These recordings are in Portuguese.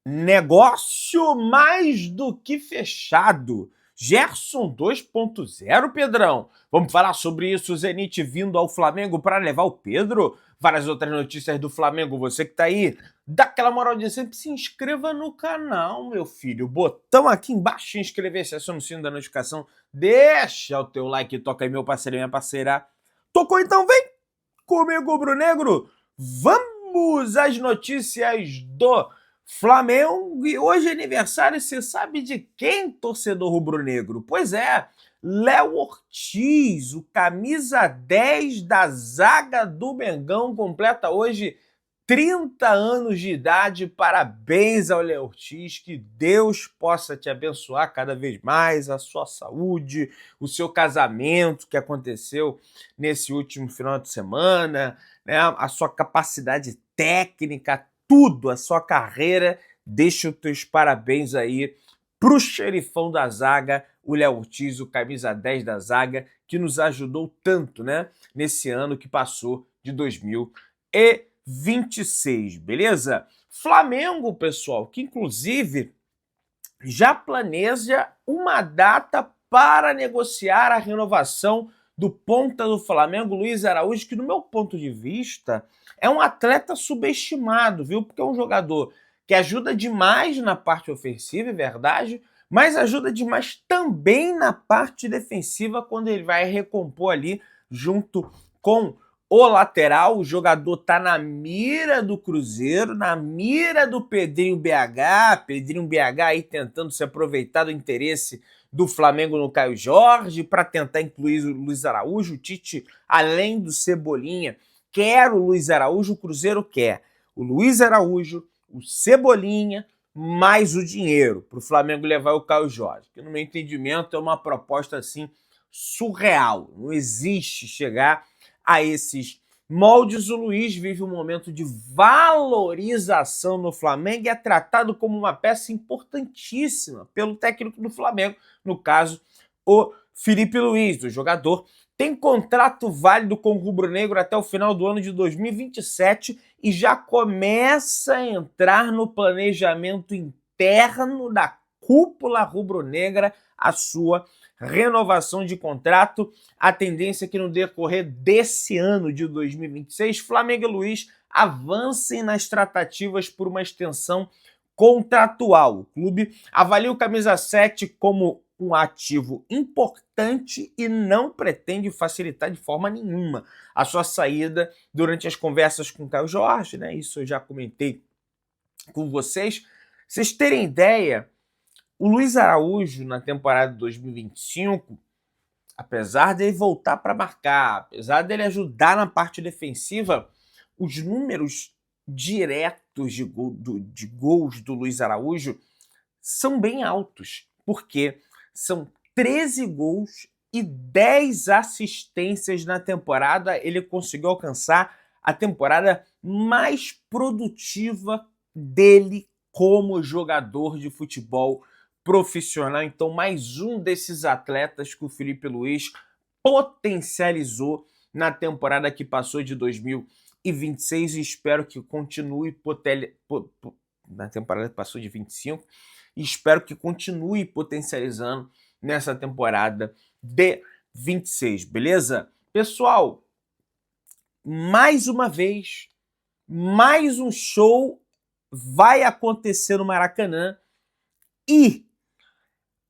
Negócio mais do que fechado. Gerson 2.0, Pedrão. Vamos falar sobre isso, o Zenit vindo ao Flamengo para levar o Pedro. Várias outras notícias do Flamengo, você que tá aí, dá aquela moral de sempre, se inscreva no canal, meu filho. Botão aqui embaixo, inscrever-se, aciona o sino da notificação, deixa o teu like, toca aí, meu parceiro e minha parceira. Tocou então, vem comigo, rubro-negro. Vamos às notícias do Flamengo. E hoje é aniversário, você sabe de quem, torcedor rubro-negro? Pois é, Léo Ortiz, o camisa 10 da zaga do Mengão, completa hoje 30 anos de idade. Parabéns ao Léo Ortiz, que Deus possa te abençoar cada vez mais, a sua saúde, o seu casamento que aconteceu nesse último final de semana, né? A sua capacidade técnica, tudo, a sua carreira. Deixa os teus parabéns aí pro xerifão da zaga, o Léo Ortiz, o camisa 10 da zaga, que nos ajudou tanto, né, nesse ano que passou de 2026, beleza? Flamengo, pessoal, que inclusive já planeja uma data para negociar a renovação do ponta do Flamengo, Luiz Araújo, que no meu ponto de vista é um atleta subestimado, viu? Porque é um jogador que ajuda demais na parte ofensiva, é verdade, mas ajuda demais também na parte defensiva quando ele vai recompor ali junto com o lateral. O jogador tá na mira do Cruzeiro, na mira do Pedrinho BH, Pedrinho BH aí tentando se aproveitar do interesse do Flamengo no Caio Jorge para tentar incluir o Luiz Araújo. O Tite, além do Cebolinha, quer o Luiz Araújo, o Cruzeiro quer o Luiz Araújo, o Cebolinha, mais o dinheiro para o Flamengo levar o Caio Jorge, que no meu entendimento é uma proposta assim surreal. Não existe chegar a esses moldes. O Luiz vive um momento de valorização no Flamengo e é tratado como uma peça importantíssima pelo técnico do Flamengo, no caso, o Felipe Luiz. O jogador tem contrato válido com o rubro-negro até o final do ano de 2027 e já começa a entrar no planejamento interno da cúpula rubro-negra a sua renovação de contrato. A tendência é que no decorrer desse ano de 2026, Flamengo e Luiz avancem nas tratativas por uma extensão contratual. O clube avalia o camisa 7 como um ativo importante e não pretende facilitar de forma nenhuma a sua saída durante as conversas com o Caio Jorge, né? Isso eu já comentei com vocês. Vocês terem ideia, o Luiz Araújo, na temporada de 2025, apesar dele voltar para marcar, apesar dele ajudar na parte defensiva, os números diretos de gols do Luiz Araújo são bem altos, porque são 13 gols e 10 assistências na temporada. Ele conseguiu alcançar a temporada mais produtiva dele como jogador de futebol profissional. Então, mais um desses atletas que o Felipe Luiz potencializou na temporada que passou de 2026 e espero que continue na temporada que passou de 25 e espero que continue potencializando nessa temporada de 26, beleza? Pessoal, mais uma vez, mais um show vai acontecer no Maracanã e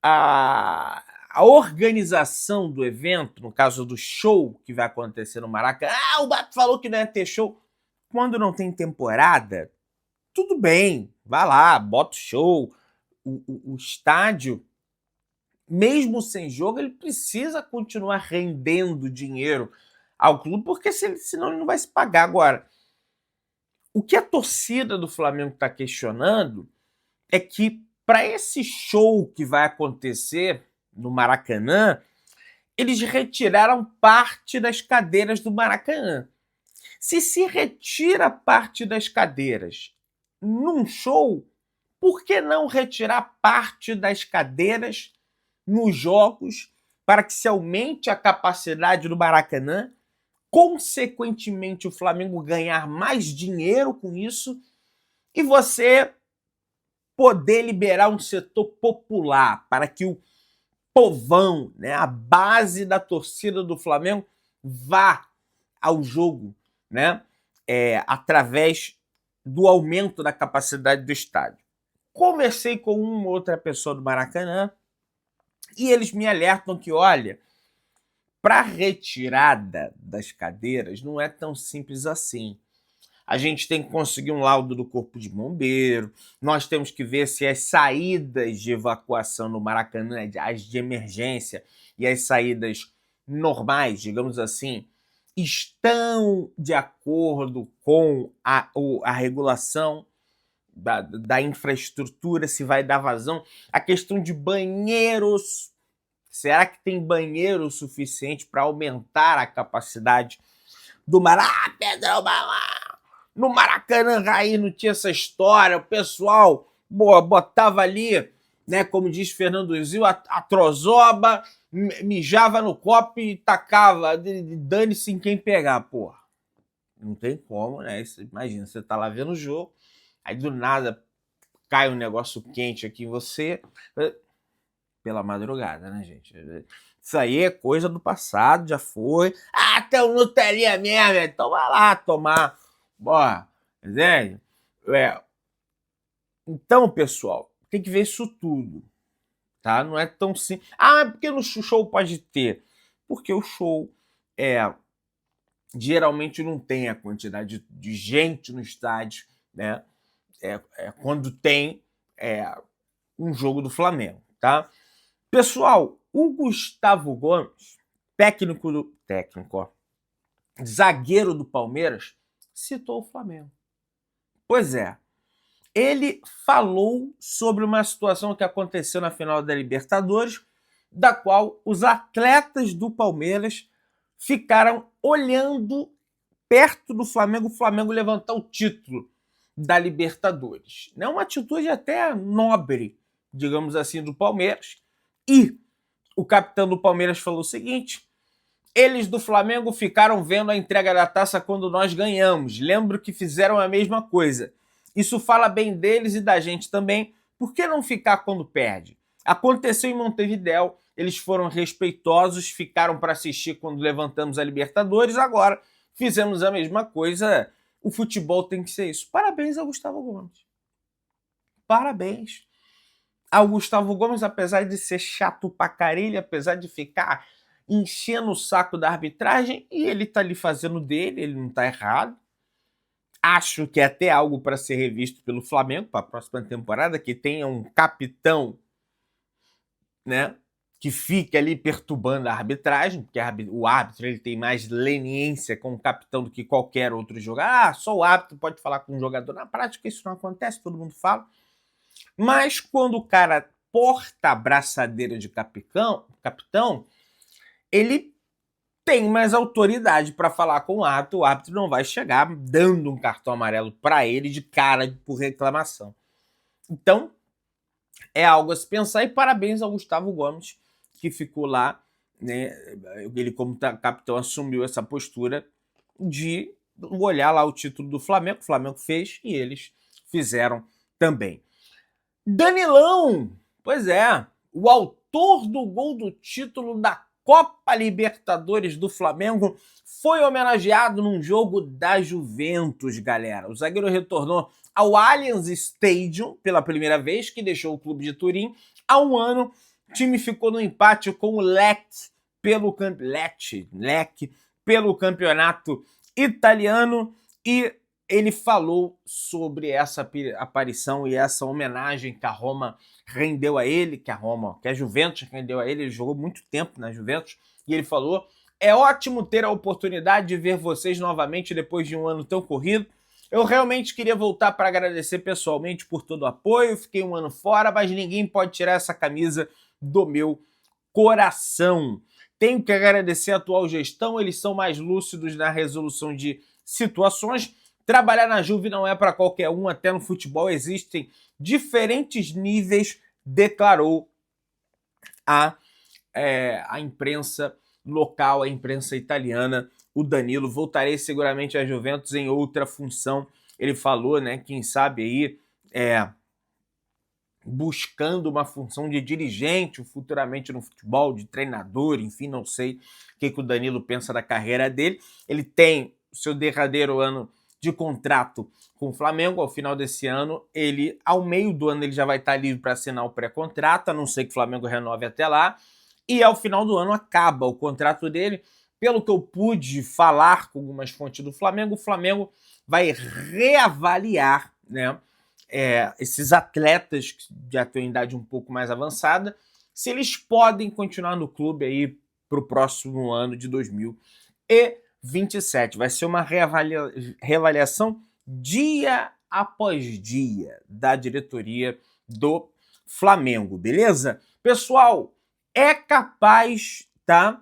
a organização do evento, no caso do show que vai acontecer no Maracanã, o Bato falou que não ia ter show. Quando não tem temporada, tudo bem, vai lá, bota o show. O estádio, mesmo sem jogo, ele precisa continuar rendendo dinheiro ao clube, porque senão ele não vai se pagar. Agora, o que a torcida do Flamengo está questionando é que para esse show que vai acontecer no Maracanã, eles retiraram parte das cadeiras do Maracanã. Se retira parte das cadeiras num show, por que não retirar parte das cadeiras nos jogos para que se aumente a capacidade do Maracanã, consequentemente o Flamengo ganhar mais dinheiro com isso e você poder liberar um setor popular, para que o povão, né, a base da torcida do Flamengo, vá ao jogo, né, através do aumento da capacidade do estádio. Conversei com uma outra pessoa do Maracanã e eles me alertam que, olha, para retirada das cadeiras não é tão simples assim. A gente tem que conseguir um laudo do Corpo de Bombeiro, nós temos que ver se as saídas de evacuação no Maracanã, as de emergência e as saídas normais, digamos assim, estão de acordo com a regulação da infraestrutura, se vai dar vazão. A questão de banheiros, será que tem banheiro suficiente para aumentar a capacidade do Maracanã? Pedrão, no Maracanã Raiz não tinha essa história, o pessoal botava ali, né, como diz Fernando Zil, a trozoba, mijava no copo e tacava, dane-se em quem pegar, porra. Não tem como, né? Imagina, você tá lá vendo o jogo, aí do nada cai um negócio quente aqui em você, pela madrugada, né, gente? Isso aí é coisa do passado, já foi. Ah, tem um Nutelinha mesmo, então vai lá tomar. Bora, entende? Então, pessoal, tem que ver isso tudo, tá? Não é tão simples. Ah, mas por que no show pode ter? Porque o show geralmente não tem a quantidade de gente no estádio, né? Quando tem um jogo do Flamengo, tá? Pessoal, o Gustavo Gomes, zagueiro do Palmeiras, citou o Flamengo. Pois é, ele falou sobre uma situação que aconteceu na final da Libertadores, da qual os atletas do Palmeiras ficaram olhando perto do Flamengo, o Flamengo levantar o título da Libertadores. É uma atitude até nobre, digamos assim, do Palmeiras. E o capitão do Palmeiras falou o seguinte: eles do Flamengo ficaram vendo a entrega da taça quando nós ganhamos. Lembro que fizeram a mesma coisa. Isso fala bem deles e da gente também. Por que não ficar quando perde? Aconteceu em Montevidéu, eles foram respeitosos, ficaram para assistir quando levantamos a Libertadores, agora fizemos a mesma coisa. O futebol tem que ser isso. Parabéns ao Gustavo Gomes. Parabéns ao Gustavo Gomes, apesar de ser chato pra caralho, apesar de ficar enchendo o saco da arbitragem, e ele tá ali fazendo dele, ele não tá errado. Acho que é até algo para ser revisto pelo Flamengo para a próxima temporada, que tenha um capitão, né, que fique ali perturbando a arbitragem, porque o árbitro ele tem mais leniência com o capitão do que qualquer outro jogador. Ah, só o árbitro pode falar com o jogador. Na prática isso não acontece, todo mundo fala. Mas quando o cara porta a braçadeira de capitão, ele tem mais autoridade para falar com o árbitro não vai chegar dando um cartão amarelo para ele de cara por reclamação. Então, é algo a se pensar, e parabéns ao Gustavo Gomes, que ficou lá, né? Ele, como capitão, assumiu essa postura de olhar lá o título do Flamengo. O Flamengo fez e eles fizeram também. Danilão, pois é, o autor do gol do título da Copa Libertadores do Flamengo, foi homenageado num jogo da Juventus, galera. O zagueiro retornou ao Allianz Stadium pela primeira vez, que deixou o clube de Turim. Há um ano, o time ficou no empate com o Lecce pelo campeonato italiano, e ele falou sobre essa aparição e essa homenagem que a Roma rendeu a ele, que a Juventus rendeu a ele. Ele jogou muito tempo na Juventus, e ele falou: é ótimo ter a oportunidade de ver vocês novamente depois de um ano tão corrido. Eu realmente queria voltar para agradecer pessoalmente por todo o apoio. Fiquei um ano fora, mas ninguém pode tirar essa camisa do meu coração. Tenho que agradecer a atual gestão, eles são mais lúcidos na resolução de situações. Trabalhar na Juve não é para qualquer um, até no futebol existem diferentes níveis, declarou a imprensa local, a imprensa italiana, o Danilo. Voltarei seguramente à Juventus em outra função. Ele falou, né, quem sabe aí buscando uma função de dirigente futuramente no futebol, de treinador, enfim, não sei o que o Danilo pensa da carreira dele. Ele tem o seu derradeiro ano de contrato com o Flamengo. Ao final desse ano, ao meio do ano, ele já vai estar livre para assinar o pré-contrato, a não ser que o Flamengo renove até lá. E ao final do ano acaba o contrato dele. Pelo que eu pude falar com algumas fontes do Flamengo, o Flamengo vai reavaliar, né, esses atletas que já têm idade um pouco mais avançada, se eles podem continuar no clube aí para o próximo ano de 2027. Vai ser uma reavaliação dia após dia da diretoria do Flamengo, beleza? Pessoal, é capaz, tá?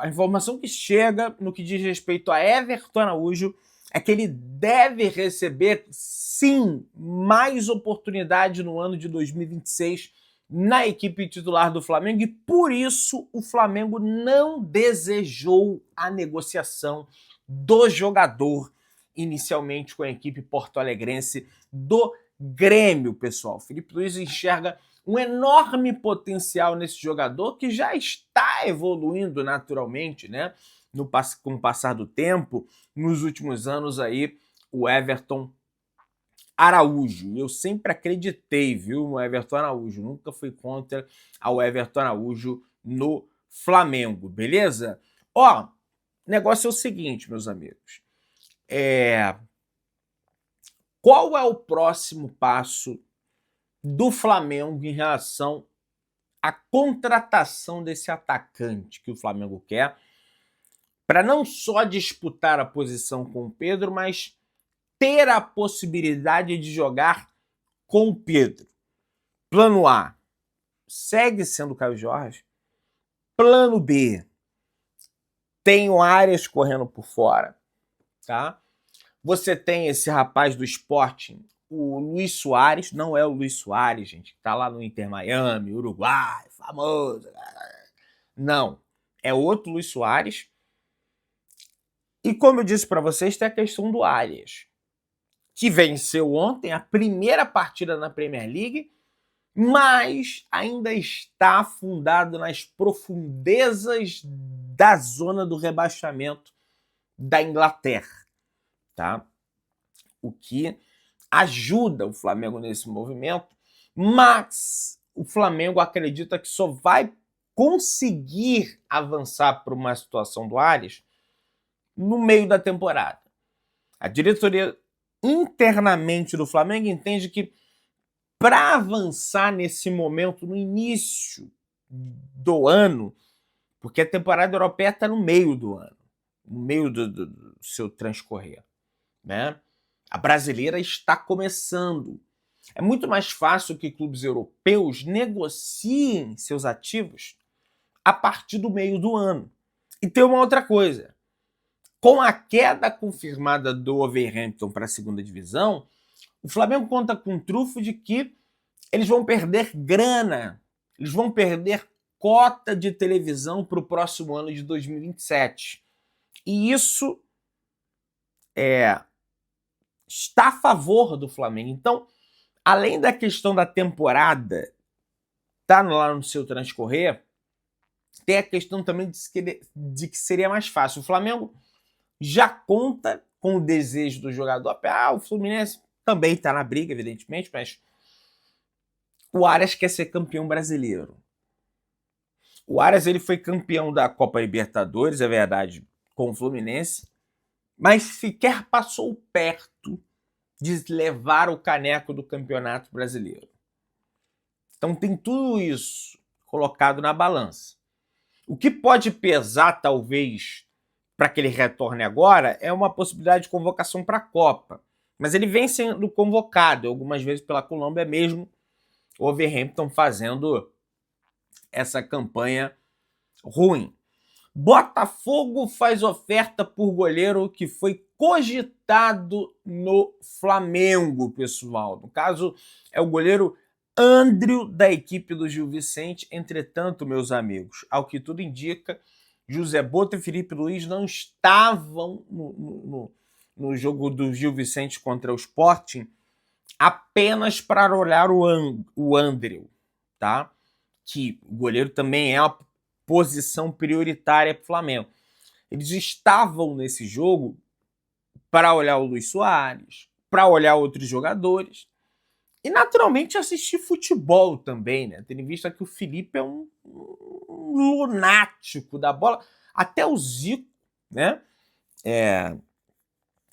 A informação que chega no que diz respeito a Everton Araújo é que ele deve receber, sim, mais oportunidade no ano de 2026 na equipe titular do Flamengo, e por isso o Flamengo não desejou a negociação do jogador inicialmente com a equipe porto-alegrense do Grêmio, pessoal. Felipe Luiz enxerga um enorme potencial nesse jogador que já está evoluindo naturalmente, né? Com o passar do tempo, nos últimos anos aí, o Everton Araújo. Eu sempre acreditei, viu, no Everton Araújo. Nunca fui contra o Everton Araújo no Flamengo, beleza? Ó, o negócio é o seguinte, meus amigos. Qual é o próximo passo do Flamengo em relação à contratação desse atacante que o Flamengo quer, para não só disputar a posição com o Pedro, mas ter a possibilidade de jogar com o Pedro? Plano A, segue sendo o Caio Jorge. Plano B, tem o Arias correndo por fora, tá? Você tem esse rapaz do Sporting, o Luis Soares. Não é o Luis Soares, gente, que tá lá no Inter Miami, Uruguai, famoso. Não, é outro Luis Soares. E como eu disse para vocês, tem a questão do Arias, que venceu ontem a primeira partida na Premier League, mas ainda está afundado nas profundezas da zona do rebaixamento da Inglaterra, tá? O que ajuda o Flamengo nesse movimento, mas o Flamengo acredita que só vai conseguir avançar para uma situação do Arias no meio da temporada. A diretoria internamente do Flamengo entende que para avançar nesse momento, no início do ano, porque a temporada europeia está no meio do ano, no meio do seu transcorrer, né? A brasileira está começando. É muito mais fácil que clubes europeus negociem seus ativos a partir do meio do ano. E tem uma outra coisa. Com a queda confirmada do Wolverhampton para a segunda divisão, o Flamengo conta com um trunfo de que eles vão perder grana, eles vão perder cota de televisão para o próximo ano de 2027. E isso está a favor do Flamengo. Então, além da questão da temporada tá lá no seu transcorrer, tem a questão também de que seria mais fácil. O Flamengo já conta com o desejo do jogador. O Fluminense também está na briga, evidentemente, mas o Arias quer ser campeão brasileiro. O Arias ele foi campeão da Copa Libertadores, é verdade, com o Fluminense, mas sequer passou perto de levar o caneco do Campeonato Brasileiro. Então tem tudo isso colocado na balança. O que pode pesar, talvez, para que ele retorne agora, é uma possibilidade de convocação para a Copa. Mas ele vem sendo convocado algumas vezes pela Colômbia mesmo, o Wolverhampton fazendo essa campanha ruim. Botafogo faz oferta por goleiro que foi cogitado no Flamengo, pessoal. No caso, é o goleiro André, da equipe do Gil Vicente. Entretanto, meus amigos, ao que tudo indica, José Botto e Felipe Luiz não estavam no jogo do Gil Vicente contra o Sporting apenas para olhar o Andreu, tá? Que o goleiro também é uma posição prioritária para o Flamengo. Eles estavam nesse jogo para olhar o Luis Soares, para olhar outros jogadores e, naturalmente, assistir futebol também, né? Tendo em vista que o Felipe é um lunático da bola. Até o Zico, né?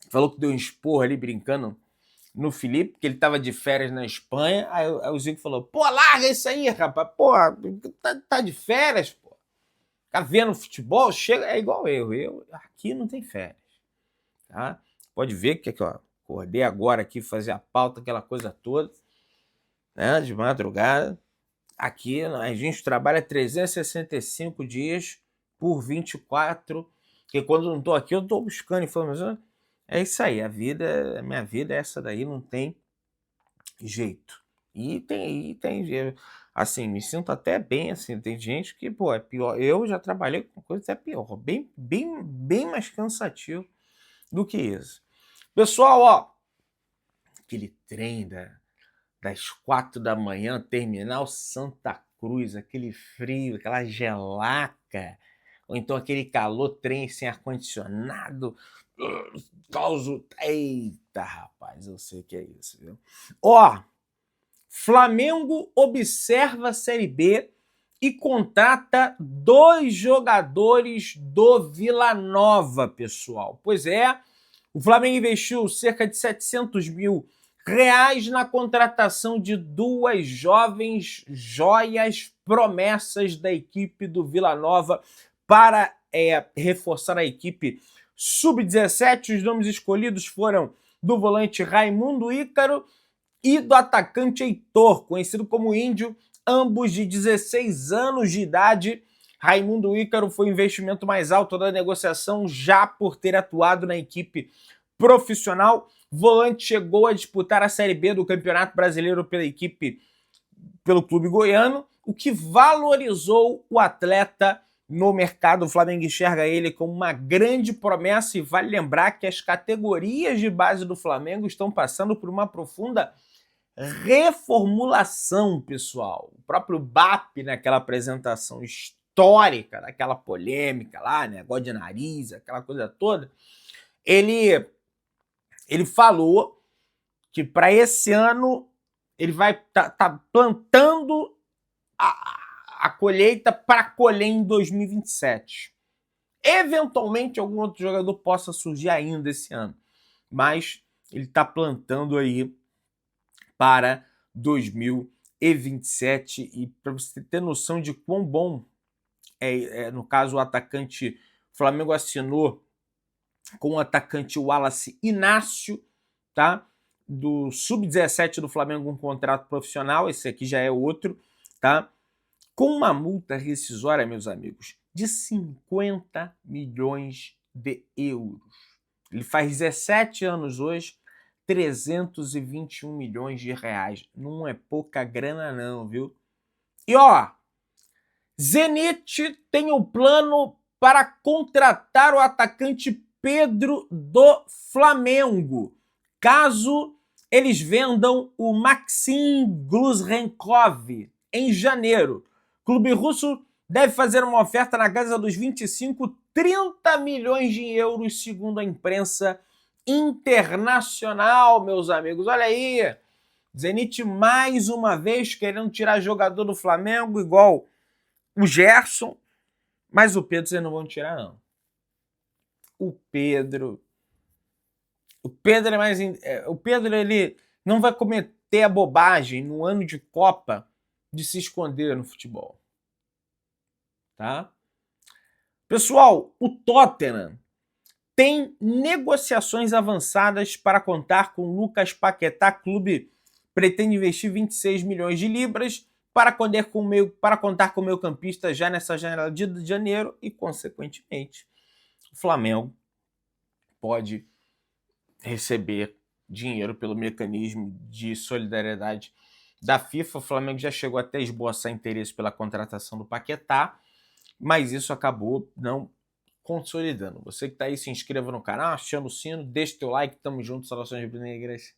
Falou que deu um esporro ali brincando no Felipe, porque ele estava de férias na Espanha. Aí o Zico falou: pô, larga isso aí, rapaz. Pô, tá de férias, pô. Tá vendo futebol? Chega, é igual eu aqui não tem férias, tá? Pode ver que aqui, ó, acordei agora aqui, fazer a pauta, aquela coisa toda, né, de madrugada. Aqui a gente trabalha 365 dias por 24, porque quando não estou aqui eu estou buscando informação. É isso aí, a minha vida é essa daí, não tem jeito. E tem assim, me sinto até bem, assim, tem gente que, pô, é pior. Eu já trabalhei com coisa até pior, bem mais cansativo do que isso. Pessoal, ó, aquele trem das 4 da manhã, terminal Santa Cruz, aquele frio, aquela gelaca, ou então aquele calor, trem sem ar-condicionado, causo. Eita, rapaz, eu sei que é isso, viu? Ó, Flamengo observa a Série B e contrata 2 jogadores do Vila Nova, pessoal. Pois é, o Flamengo investiu cerca de 700 mil reais na contratação de 2 jovens joias promessas da equipe do Vila Nova para reforçar a equipe sub-17. Os nomes escolhidos foram do volante Raimundo Ícaro e do atacante Heitor, conhecido como Índio, ambos de 16 anos de idade. Raimundo Ícaro foi o investimento mais alto da negociação, já por ter atuado na equipe profissional. Volante chegou a disputar a Série B do Campeonato Brasileiro pelo clube goiano, o que valorizou o atleta no mercado. O Flamengo enxerga ele como uma grande promessa e vale lembrar que as categorias de base do Flamengo estão passando por uma profunda reformulação, pessoal. O próprio BAP, naquela apresentação histórica, daquela polêmica lá, negócio de nariz, aquela coisa toda, ele falou que para esse ano ele vai tá plantando a colheita para colher em 2027. Eventualmente, algum outro jogador possa surgir ainda esse ano, mas ele está plantando aí para 2027. E para você ter noção de quão bom no caso, o atacante, o Flamengo assinou com o atacante Wallace Inácio, tá? Do Sub-17 do Flamengo, um contrato profissional. Esse aqui já é outro, tá? Com uma multa rescisória, meus amigos, de 50 milhões de euros. Ele faz 17 anos hoje, 321 milhões de reais. Não é pouca grana não, viu? E ó, Zenit tem um plano para contratar o atacante Pedro do Flamengo, caso eles vendam o Maxim Gluzhenkov em janeiro. O clube russo deve fazer uma oferta na casa dos 25, 30 milhões de euros, segundo a imprensa internacional, meus amigos. Olha aí, Zenit mais uma vez querendo tirar jogador do Flamengo, igual o Gerson, mas o Pedro vocês não vão tirar, não. O Pedro é mais. O Pedro, ele não vai cometer a bobagem no ano de Copa de se esconder no futebol. Tá? Pessoal, o Tottenham tem negociações avançadas para contar com Lucas Paquetá. Clube pretende investir 26 milhões de libras para contar com o meio-campista já nessa janela de janeiro e, consequentemente, o Flamengo pode receber dinheiro pelo mecanismo de solidariedade da FIFA. O Flamengo já chegou até a esboçar interesse pela contratação do Paquetá, mas isso acabou não consolidando. Você que está aí, se inscreva no canal, chama o sino, deixa o teu like, tamo junto, saudações rubro-negras.